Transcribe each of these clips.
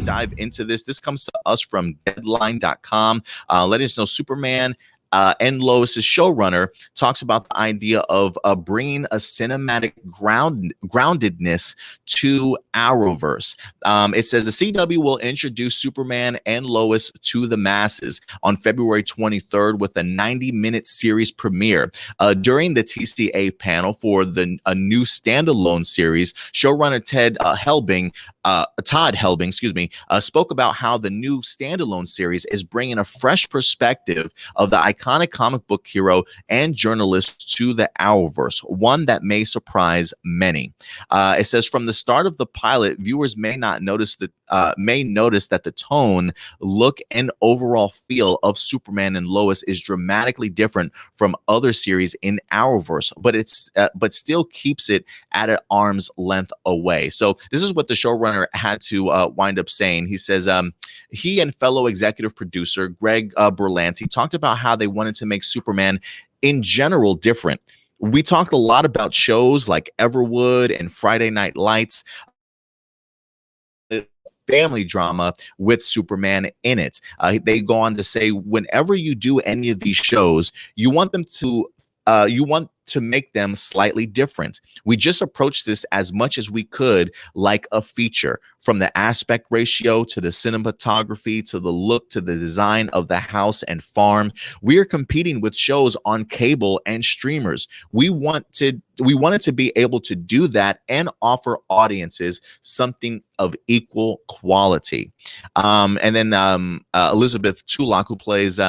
dive into this. This comes to us from Deadline.com, letting us know Superman and Lois's showrunner talks about the idea of bringing a cinematic groundedness to Arrowverse. It says the CW will introduce Superman and Lois to the masses on February 23rd with a 90-minute series premiere. During the TCA panel for a new standalone series, showrunner Todd Helbing, spoke about how the new standalone series is bringing a fresh perspective of the iconic comic book hero and journalist to the Arrowverse, one that may surprise many. It says from the start of the pilot, viewers may notice that the tone, look, and overall feel of Superman and Lois is dramatically different from other series in Arrowverse, but still keeps it at an arm's length away. So this is what the showrunner had to wind up saying. He says he and fellow executive producer Greg Berlanti talked about how they wanted to make Superman in general different. We talked a lot about shows like Everwood and Friday Night Lights, family drama with Superman in it. They go on to say, whenever you do any of these shows, you want to make them slightly different. We just approached this as much as we could like a feature, from the aspect ratio to the cinematography to the look to the design of the house and farm. We are competing with shows on cable and streamers. We wanted to be able to do that and offer audiences something of equal quality. And then Elizabeth Tulloch, who plays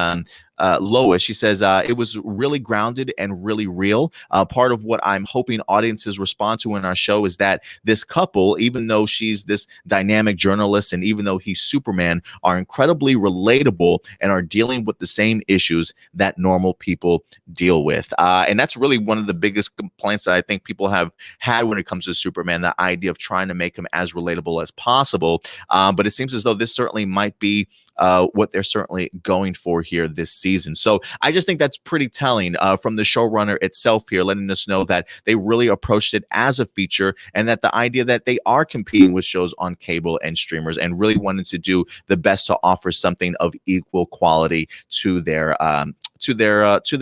Lois, she says it was really grounded and really real. Part of what I'm hoping audiences respond to in our show is that this couple, even though she's this dynamic journalist and even though he's Superman, are incredibly relatable and are dealing with the same issues that normal people deal with. And that's really one of the biggest complaints that I think people have had when it comes to Superman, the idea of trying to make him as relatable as possible. But it seems as though this certainly might be what they're certainly going for here this season. So I just think that's pretty telling from the showrunner itself here, letting us know that they really approached it as a feature, and that the idea that they are competing with shows on cable and streamers and really wanted to do the best to offer something of equal quality to their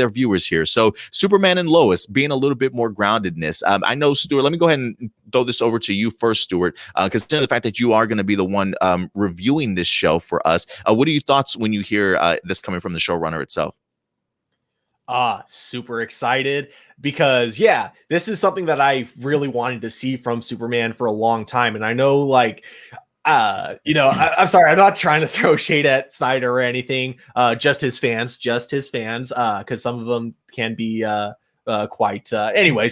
viewers here. So Superman and Lois being a little bit more groundedness. I know, Stuart, let me go ahead and throw this over to you first, Stuart, considering the fact that you are going to be the one reviewing this show for us. What are your thoughts when you hear this coming from the showrunner itself? Super excited because, yeah, this is something that I really wanted to see from Superman for a long time. And I know, like, I'm sorry, I'm not trying to throw shade at Snyder or anything, just his fans, because some of them can be anyway,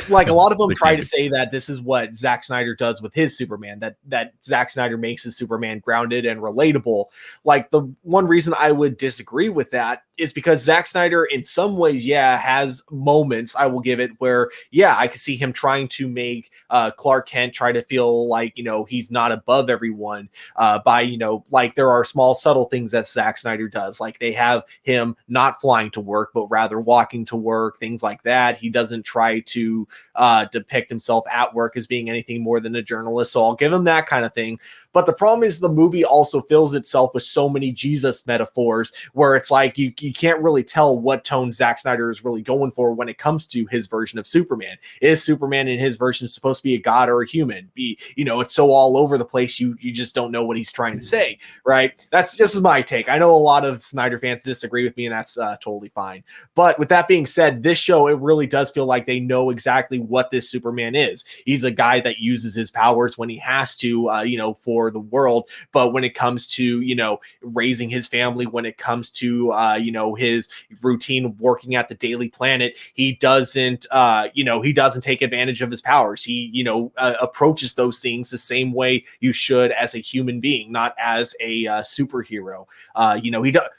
like a lot of them try to say that this is what Zack Snyder does with his Superman, that Zack Snyder makes his Superman grounded and relatable. Like, the one reason I would disagree with that is because Zack Snyder, in some ways, has moments, I will give it, where, I could see him trying to make Clark Kent try to feel like, he's not above everyone by, like, there are small, subtle things that Zack Snyder does. Like, they have him not flying to work, but rather walking to work, things like that. He doesn't try to depict himself at work as being anything more than a journalist. So I'll give him that kind of thing. But the problem is the movie also fills itself with so many Jesus metaphors where it's like you can't really tell what tone Zack Snyder is really going for when it comes to his version of Superman. Is Superman in his version supposed to be a god or a human? It's so all over the place, you just don't know what he's trying to say, right? That's just my take. I know a lot of Snyder fans disagree with me, and that's totally fine. But with that being said, this show, it really does feel like they know exactly what this Superman is. He's a guy that uses his powers when he has to, for the world. But when it comes to, raising his family, when it comes to, his routine working at the Daily Planet, he doesn't take advantage of his powers. He, approaches those things the same way you should as a human being, not as a superhero.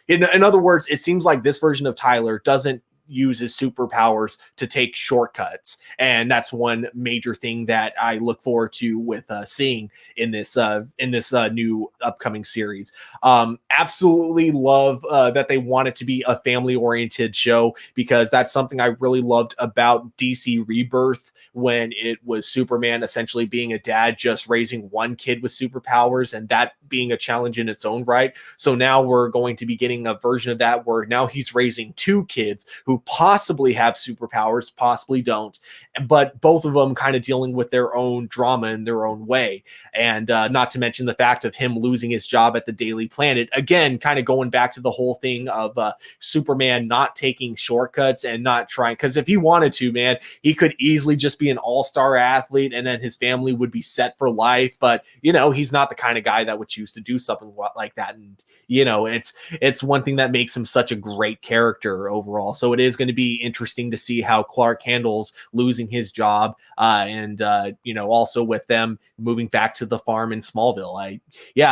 In other words, it seems like this version of Tyler doesn't use his superpowers to take shortcuts. And that's one major thing that I look forward to with seeing in this new upcoming series. Absolutely love that they want it to be a family oriented show, because that's something I really loved about DC Rebirth, when it was Superman essentially being a dad just raising one kid with superpowers, and that being a challenge in its own right. So now we're going to be getting a version of that where now he's raising two kids who possibly have superpowers, possibly don't, but both of them kind of dealing with their own drama in their own way. And not to mention the fact of him losing his job at the Daily Planet, again kind of going back to the whole thing of Superman not taking shortcuts and not trying, because if he wanted to, man, he could easily just be an all-star athlete and then his family would be set for life. But you know, he's not the kind of guy that would choose to do something like that. And you know, it's one thing that makes him such a great character overall. So it is going to be interesting to see how Clark handles losing his job, and you know, also with them moving back to the farm in Smallville.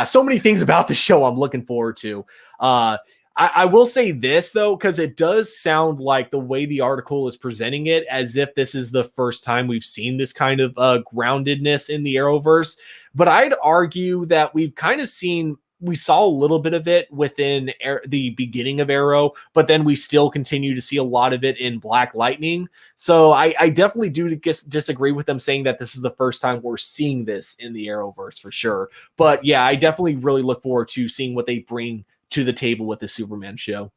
So many things about the show I'm looking forward to. I will say this though, because it does sound like the way the article is presenting it as if this is the first time we've seen this kind of groundedness in the Arrowverse. But I'd argue that we saw a little bit of it within the beginning of Arrow, but then we still continue to see a lot of it in Black Lightning. So I definitely do disagree with them saying that this is the first time we're seeing this in the Arrowverse for sure. But yeah, I definitely really look forward to seeing what they bring to the table with the Superman show.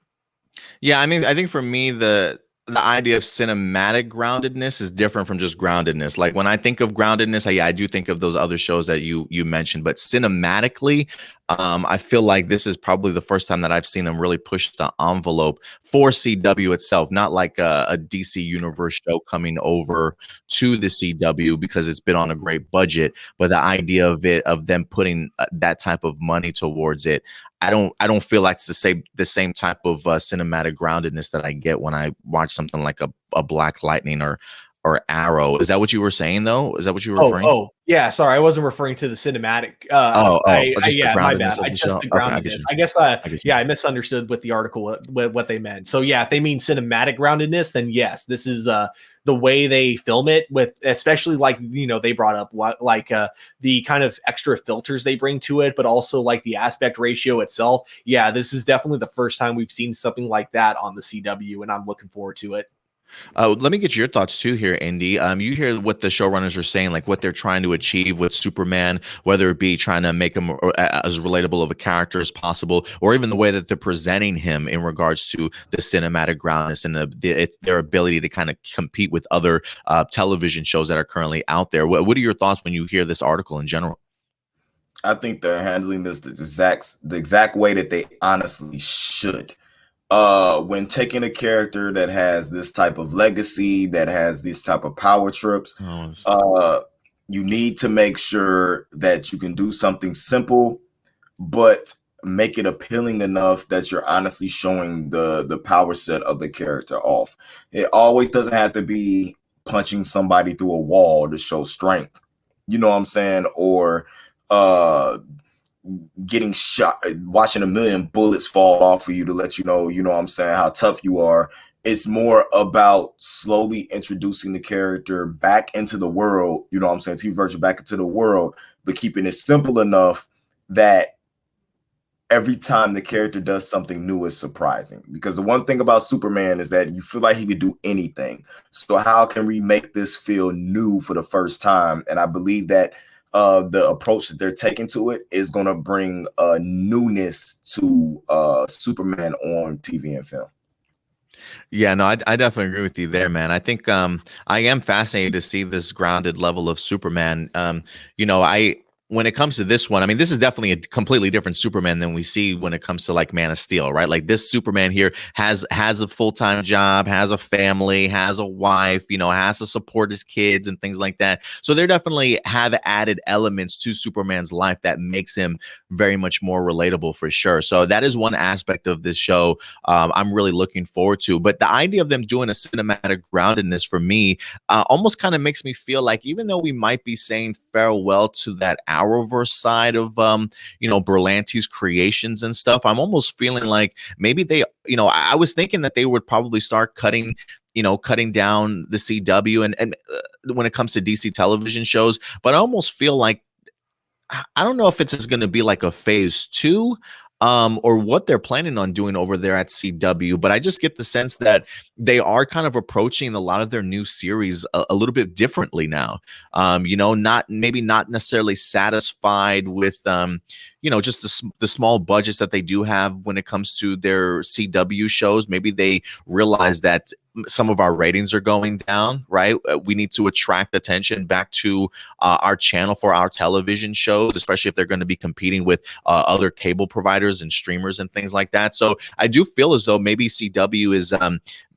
Yeah, I mean, I think for me, the idea of cinematic groundedness is different from just groundedness. Like when I think of groundedness, I do think of those other shows that you mentioned, but cinematically, I feel like this is probably the first time that I've seen them really push the envelope for CW itself, not like a DC Universe show coming over to the CW because it's been on a great budget, but the idea of them putting that type of money towards it, I don't feel like it's the same type of cinematic groundedness that I get when I watch something like a Black Lightning or Arrow. Is that what you were saying though? Is that what you were referring? Oh, yeah. Sorry, I wasn't referring to the cinematic. Just the My bad. groundedness of the Just show. the Okay, I groundedness. get you. I guess. I get you. I misunderstood with the article what they meant. So yeah, if they mean cinematic groundedness, then yes, this is the way they film it, with especially like, you know, they brought up like the kind of extra filters they bring to it, but also like the aspect ratio itself. Yeah, this is definitely the first time we've seen something like that on the CW, and I'm looking forward to it. Let me get your thoughts too here, Indy. You hear what the showrunners are saying, like what they're trying to achieve with Superman, whether it be trying to make him as relatable of a character as possible, or even the way that they're presenting him in regards to the cinematic groundness and their ability to kind of compete with other television shows that are currently out there. What are your thoughts when you hear this article in general? I think they're handling this the exact way that they honestly should. When taking a character that has this type of legacy, that has this type of power trips, you need to make sure that you can do something simple, but make it appealing enough that you're honestly showing the power set of the character off. It always doesn't have to be punching somebody through a wall to show strength. You know what I'm saying? Or getting shot, watching a million bullets fall off of you to let you know what I'm saying, how tough you are. It's more about slowly introducing the character back into the world, you know what I'm saying, TV version back into the world, but keeping it simple enough that every time the character does something new is surprising. Because the one thing about Superman is that you feel like he could do anything. So how can we make this feel new for the first time? And I believe that the approach that they're taking to it is going to bring newness to Superman on TV and film. Yeah, no, I definitely agree with you there, man. I think I am fascinated to see this grounded level of Superman. You know, when it comes to this one, I mean, this is definitely a completely different Superman than we see when it comes to like Man of Steel, right? Like this Superman here has a full-time job, has a family, has a wife, you know, has to support his kids and things like that. So they definitely have added elements to Superman's life that makes him very much more relatable for sure. So that is one aspect of this show I'm really looking forward to. But the idea of them doing a cinematic groundedness for me almost kind of makes me feel like even though we might be saying farewell to that Arrowverse side of Berlanti's creations and stuff. I'm almost feeling like maybe they, I was thinking that they would probably start cutting down the CW and when it comes to DC television shows, but I almost feel like I don't know if it's going to be like a phase 2 or what they're planning on doing over there at CW, but I just get the sense that they are kind of approaching a lot of their new series a little bit differently now. Not necessarily satisfied with just the small budgets that they do have when it comes to their CW shows. Maybe they realize that some of our ratings are going down, right? We need to attract attention back to our channel for our television shows, especially if they're going to be competing with other cable providers and streamers and things like that. So I do feel as though maybe CW is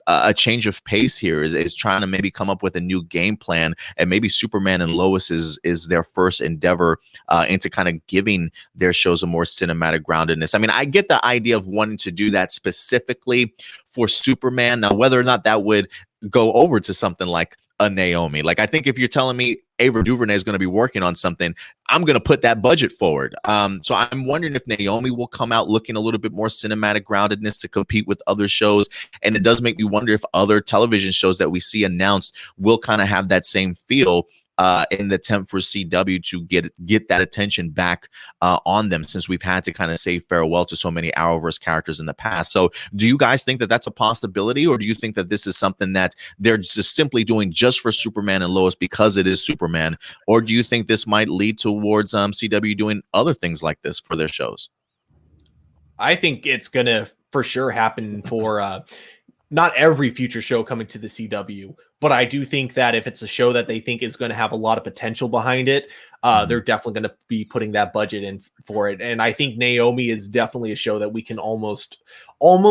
a change of pace here, is trying to maybe come up with a new game plan, and maybe Superman and Lois is their first endeavor into kind of giving their shows a more cinematic groundedness. I mean, I get the idea of wanting to do that specifically for Superman. Now, whether or not that would go over to something like a Naomi, like I think if you're telling me Ava DuVernay is going to be working on something, I'm going to put that budget forward. So I'm wondering if Naomi will come out looking a little bit more cinematic groundedness to compete with other shows. And it does make me wonder if other television shows that we see announced will kind of have that same feel in an attempt for CW to get that attention back on them, since we've had to kind of say farewell to so many Arrowverse characters in the past. So do you guys think that that's a possibility, or do you think that this is something that they're just simply doing just for Superman and Lois because it is Superman, or do you think this might lead towards CW doing other things like this for their shows? I think it's gonna for sure happen for not every future show coming to the CW, but I do think that if it's a show that they think is going to have a lot of potential behind it, they're definitely going to be putting that budget in for it. And I think Naomi is definitely a show that we can almost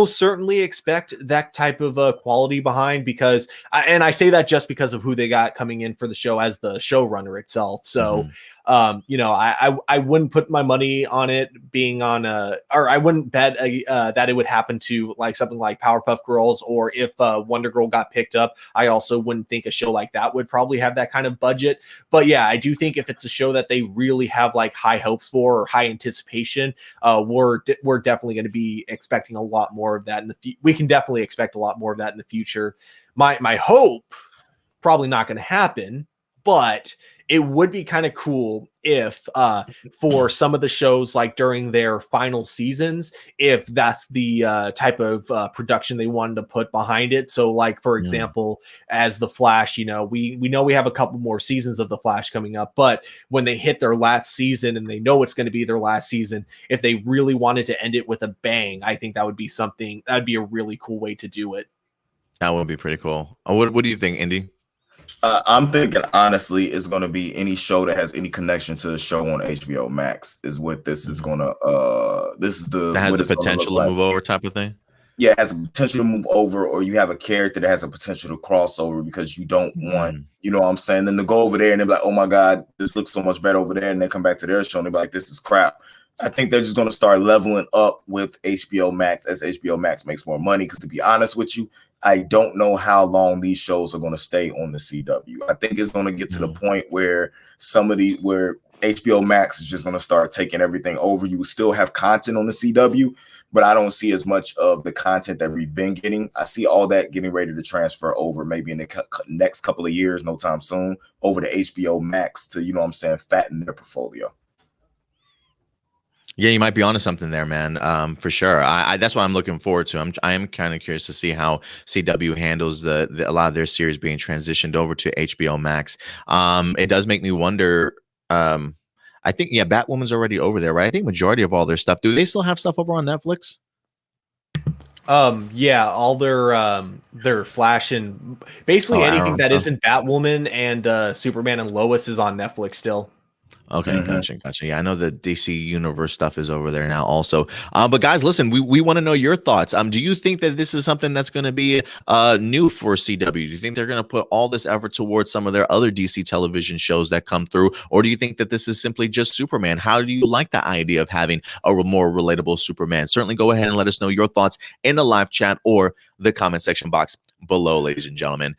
certainly expect that type of quality behind, because I say that just because of who they got coming in for the show as the showrunner itself. So, I wouldn't put my money on it being on or I wouldn't bet that it would happen to like something like Powerpuff Girls, or if Wonder Girl got picked up, I also wouldn't think a show like that would probably have that kind of budget. But yeah, I do think if it's a show that they really have like high hopes for or high anticipation, we're definitely going to be expecting a lot more of that we can definitely expect a lot more of that in the future. My hope, probably not going to happen, but it would be kind of cool if for some of the shows, like during their final seasons, if that's the type of production they wanted to put behind it. So like, for example, as the Flash, we know we have a couple more seasons of the Flash coming up, but when they hit their last season and they know it's going to be their last season, if they really wanted to end it with a bang, I think that would be a really cool way to do it. That would be pretty cool. What do you think, Indy? I'm thinking, honestly, it's going to be any show that has any connection to the show on HBO Max is what this is going to, that has the potential to move over type of thing. Yeah, it has a potential to move over, or you have a character that has a potential to cross over because you don't want, you know what I'm saying? Then to go over there and they're like, oh my God, this looks so much better over there. And they come back to their show and they're like, this is crap. I think they're just going to start leveling up with HBO Max as HBO Max makes more money. Because to be honest with you, I don't know how long these shows are going to stay on the CW. I think it's going to get to the point where where HBO Max is just going to start taking everything over. You will still have content on the CW, but I don't see as much of the content that we've been getting. I see all that getting ready to transfer over maybe in the next couple of years, no time soon, over to HBO Max to, fatten their portfolio. Yeah, you might be onto something there, man. For sure. That's what I'm looking forward to. I am kind of curious to see how CW handles a lot of their series being transitioned over to HBO Max. It does make me wonder. I think Batwoman's already over there, right? I think majority of all their stuff. Do they still have stuff over on Netflix? Yeah, all their Flash and basically anything that isn't Batwoman and Superman and Lois is on Netflix still. Okay, gotcha. Yeah, I know the DC Universe stuff is over there now also. But guys, listen, we want to know your thoughts. Do you think that this is something that's going to be new for CW? Do you think they're going to put all this effort towards some of their other DC television shows that come through? Or do you think that this is simply just Superman? How do you like the idea of having a more relatable Superman? Certainly go ahead and let us know your thoughts in the live chat or the comment section box below, ladies and gentlemen.